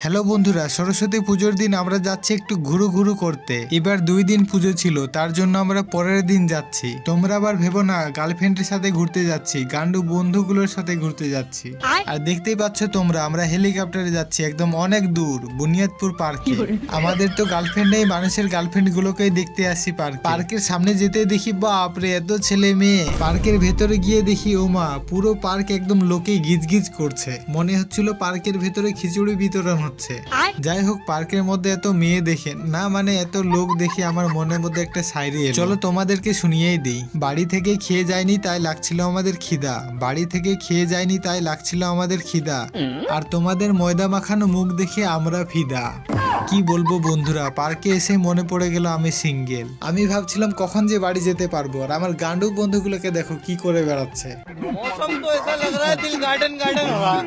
Hello বন্ধুরা, সরস্বতী পুজোর দিন আমরা যাচ্ছি একটু ঘুরু করতে। এবার 2 দিন পুজো ছিল, তার জন্য আমরা পরের দিন যাচ্ছি। তোমরা আবার ভেবো না গার্লফ্রেন্ডের সাথে ঘুরতে যাচ্ছি, গান্ডু বন্ধুগুলোর সাথে ঘুরতে যাচ্ছি। আর দেখতেই পাচ্ছ তোমরা, আমরা হেলিকপ্টারে যাচ্ছি একদম অনেক দূর, বুনিয়াদপুর পার্কে। আমাদের তো গার্লফ্রেন্ড নেই, মানুষের গার্লফ্রেন্ড গুলোকেই দেখতে আসি পার্কের সামনে যেতে দেখি বাপরে এত ছেলে মেয়ে। পার্কের ভেতরে গিয়ে দেখি ওমা, পুরো পার্ক একদম লোকে গিজ করছে। মনে হচ্ছিল পার্কের ভেতরে খিচুড়ি বিতরণ হচ্ছে। যাই হোক, পার্কের মধ্যে এত মেয়ে দেখে না, মানে এত লোক দেখে আমার মনের মধ্যে একটা শায়রি এলো। চলো তোমাদেরকে শুনিয়েই দিই। বাড়ি থেকে খেয়ে যায়নি তাই লাগছিল আমাদের খিদা, বাড়ি থেকে খেয়ে যায়নি তাই লাগছিল আমাদের খিদা, আর তোমাদের ময়দা মাখানো মুখ দেখে আমরা ফিদা। কি বলবো বন্ধুরা, পার্কে এসে মনে পড়ে গেল আমি সিঙ্গেল। আমি ভাবছিলাম কখন যে বাড়ি যেতে পারবো, আর আমার গান্ডু বন্ধুগুলোকে দেখো কি করে বেড়াচ্ছে। मौसम तो ऐसा लग रहा है दिल गार्डन गार्डन हो रहा है।